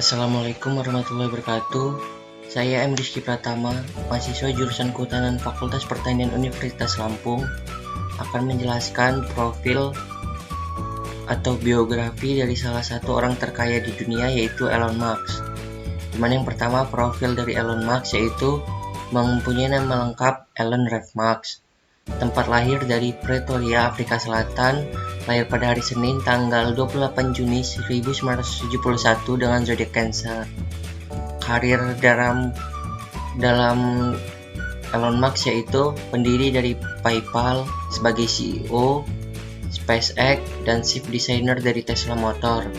Assalamualaikum warahmatullahi wabarakatuh. Saya M. Rizky Pratama, mahasiswa jurusan Kehutanan Fakultas Pertanian Universitas Lampung, akan menjelaskan profil atau biografi dari salah satu orang terkaya di dunia, yaitu Elon Musk. Dimana yang pertama, profil dari Elon Musk yaitu mempunyai nama lengkap Elon Rev Musk. Tempat lahir dari Pretoria, Afrika Selatan, lahir pada hari Senin tanggal 28 Juni 1971 dengan zodiak Cancer. Karir dalam Elon Musk yaitu pendiri dari PayPal sebagai CEO, SpaceX, dan chief designer dari Tesla Motor.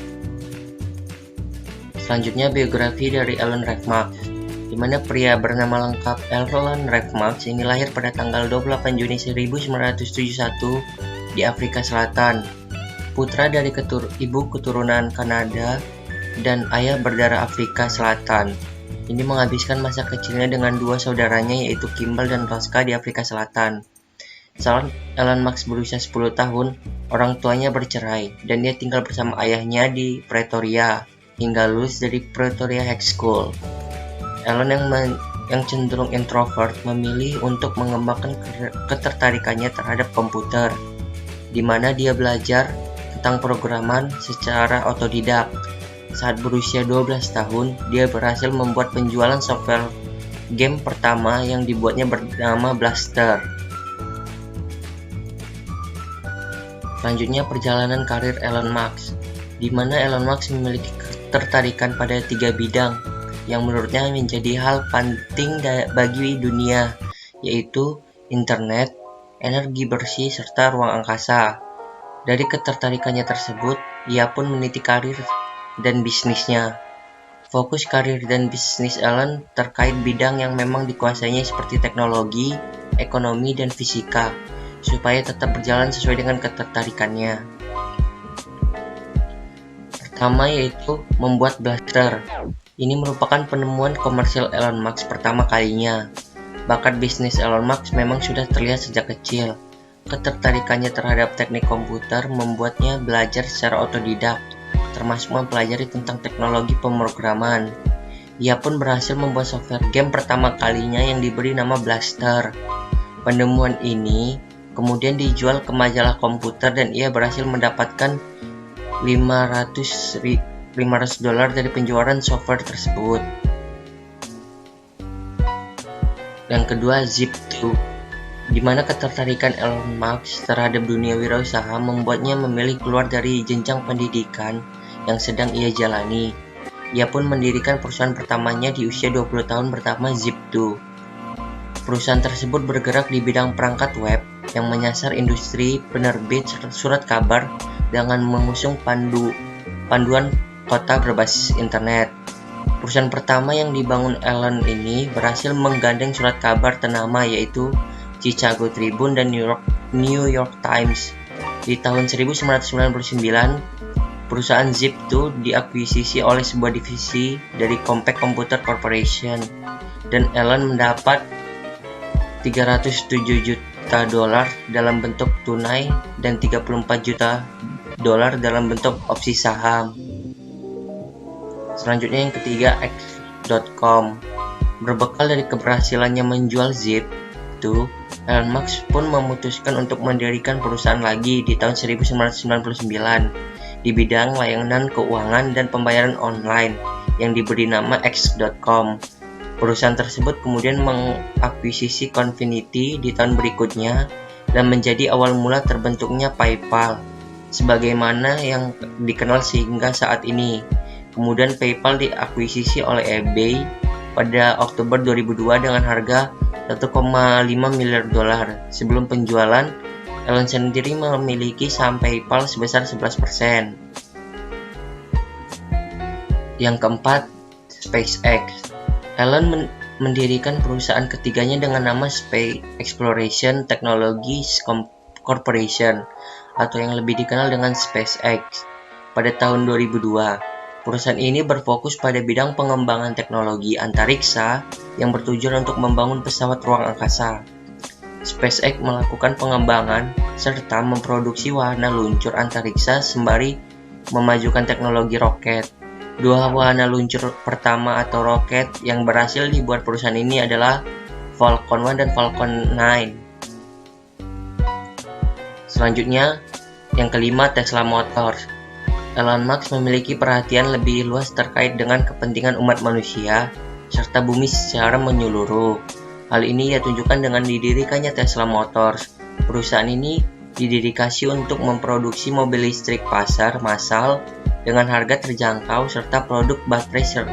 Selanjutnya biografi dari Elon Rev Musk, di mana pria bernama lengkap Elon Rev Musk ini lahir pada tanggal 28 Juni 1971 di Afrika Selatan. Putra dari ibu keturunan Kanada dan ayah berdarah Afrika Selatan. Ini menghabiskan masa kecilnya dengan dua saudaranya yaitu Kimball dan Tosca di Afrika Selatan. Saat Elon Musk berusia 10 tahun, orang tuanya bercerai dan dia tinggal bersama ayahnya di Pretoria hingga lulus dari Pretoria High School. Elon yang cenderung introvert memilih untuk mengembangkan ketertarikannya terhadap komputer, di mana dia belajar tentang programan secara otodidak. Saat berusia 12 tahun, dia berhasil membuat penjualan software game pertama yang dibuatnya bernama Blaster. Selanjutnya perjalanan karir Elon Musk, di mana Elon Musk memiliki ketertarikan pada 3 bidang yang menurutnya menjadi hal penting bagi dunia, yaitu internet, energi bersih, serta ruang angkasa. Dari ketertarikannya tersebut, ia pun meniti karir dan bisnisnya. Fokus karir dan bisnis Elon terkait bidang yang memang dikuasainya seperti teknologi, ekonomi, dan fisika, supaya tetap berjalan sesuai dengan ketertarikannya. Pertama yaitu membuat blaster. Ini merupakan penemuan komersial Elon Musk pertama kalinya. Bakat bisnis Elon Musk memang sudah terlihat sejak kecil. Ketertarikannya terhadap teknik komputer membuatnya belajar secara otodidak, termasuk mempelajari tentang teknologi pemrograman. Ia pun berhasil membuat software game pertama kalinya yang diberi nama Blaster. Penemuan ini kemudian dijual ke majalah komputer dan ia berhasil mendapatkan $500 dari penjualan software tersebut. Yang kedua, Zip2, di mana ketertarikan Elon Musk terhadap dunia wirausaha membuatnya memilih keluar dari jenjang pendidikan yang sedang ia jalani. Ia pun mendirikan perusahaan pertamanya di usia 20 tahun bernama Zip2. Perusahaan tersebut bergerak di bidang perangkat web yang menyasar industri penerbit surat kabar dengan mengusung panduan kota berbasis internet. Perusahaan pertama yang dibangun Elon ini berhasil menggandeng surat kabar ternama yaitu Chicago Tribune dan New York Times. Di tahun 1999, perusahaan Zip2 diakuisisi oleh sebuah divisi dari Compaq Computer Corporation dan Elon mendapat $307 juta dalam bentuk tunai dan $34 juta dalam bentuk opsi saham. Selanjutnya yang ketiga, X.com. Berbekal dari keberhasilannya menjual Zip2, Elon Musk pun memutuskan untuk mendirikan perusahaan lagi di tahun 1999 di bidang layanan keuangan dan pembayaran online yang diberi nama X.com. Perusahaan tersebut kemudian mengakuisisi Confinity di tahun berikutnya dan menjadi awal mula terbentuknya PayPal, sebagaimana yang dikenal sehingga saat ini. Kemudian PayPal diakuisisi oleh eBay pada Oktober 2002 dengan harga $1,5 miliar. Sebelum penjualan, Elon sendiri memiliki saham PayPal sebesar 11%. Yang keempat, SpaceX. Elon mendirikan perusahaan ketiganya dengan nama Space Exploration Technologies Corporation atau yang lebih dikenal dengan SpaceX pada tahun 2002. Perusahaan ini berfokus pada bidang pengembangan teknologi antariksa yang bertujuan untuk membangun pesawat ruang angkasa. SpaceX melakukan pengembangan serta memproduksi wahana luncur antariksa sembari memajukan teknologi roket. Dua wahana luncur pertama atau roket yang berhasil dibuat perusahaan ini adalah Falcon 1 dan Falcon 9. Selanjutnya, yang kelima, Tesla Motors. Elon Musk memiliki perhatian lebih luas terkait dengan kepentingan umat manusia serta bumi secara menyeluruh. Hal ini ia tunjukkan dengan didirikannya Tesla Motors. Perusahaan ini didedikasi untuk memproduksi mobil listrik pasar massal dengan harga terjangkau serta produk baterai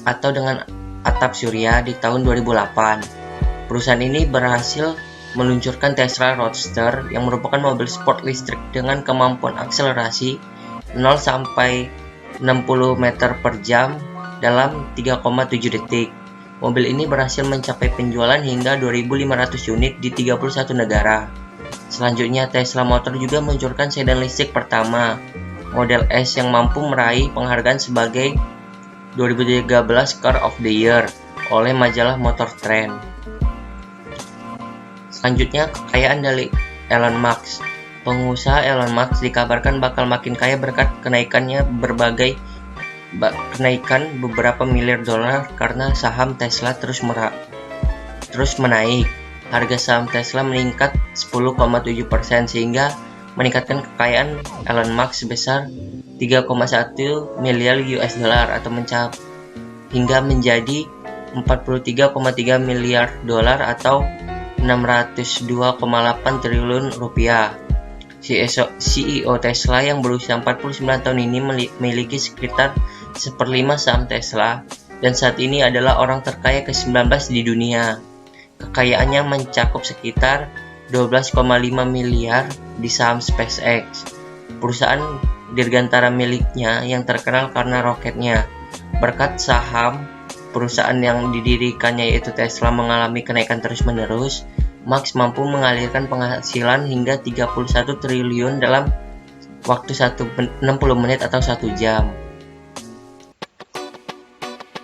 atau dengan atap surya di tahun 2008. Perusahaan ini berhasil meluncurkan Tesla Roadster yang merupakan mobil sport listrik dengan kemampuan akselerasi 0 sampai 60 meter per jam dalam 3,7 detik. Mobil ini berhasil mencapai penjualan hingga 2.500 unit di 31 negara. Selanjutnya, Tesla Motor juga meluncurkan sedan listrik pertama, Model S, yang mampu meraih penghargaan sebagai 2013 Car of the Year oleh majalah Motor Trend. Selanjutnya, kekayaan dari Elon Musk. Pengusaha Elon Musk dikabarkan bakal makin kaya berkat kenaikan beberapa miliar dolar karena saham Tesla terus menaik. Harga saham Tesla meningkat 10,7% sehingga meningkatkan kekayaan Elon Musk sebesar 3,1 miliar US dollar atau hingga menjadi 43,3 miliar dolar atau 602,8 triliun rupiah. CEO Tesla yang berusia 49 tahun ini memiliki sekitar 1/5 saham Tesla dan saat ini adalah orang terkaya ke-19 di dunia. Kekayaannya mencakup sekitar 12,5 miliar di saham SpaceX, perusahaan dirgantara miliknya yang terkenal karena roketnya. Berkat saham perusahaan yang didirikannya yaitu Tesla mengalami kenaikan terus-menerus, Musk mampu mengalirkan penghasilan hingga 31 triliun dalam waktu 60 menit atau 1 jam.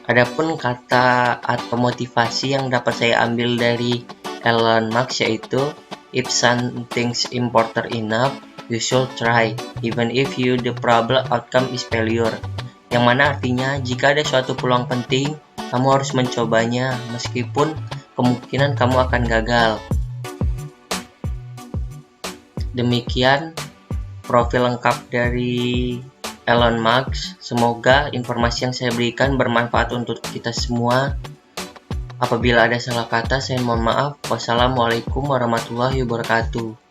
Adapun kata atau motivasi yang dapat saya ambil dari Elon Musk yaitu, if something's important enough, you should try, even if the probable outcome is failure. Yang mana artinya, jika ada suatu peluang penting, kamu harus mencobanya, meskipun kemungkinan kamu akan gagal. Demikian profil lengkap dari Elon Musk. Semoga informasi yang saya berikan bermanfaat untuk kita semua. Apabila ada salah kata, saya mohon maaf. Wassalamualaikum warahmatullahi wabarakatuh.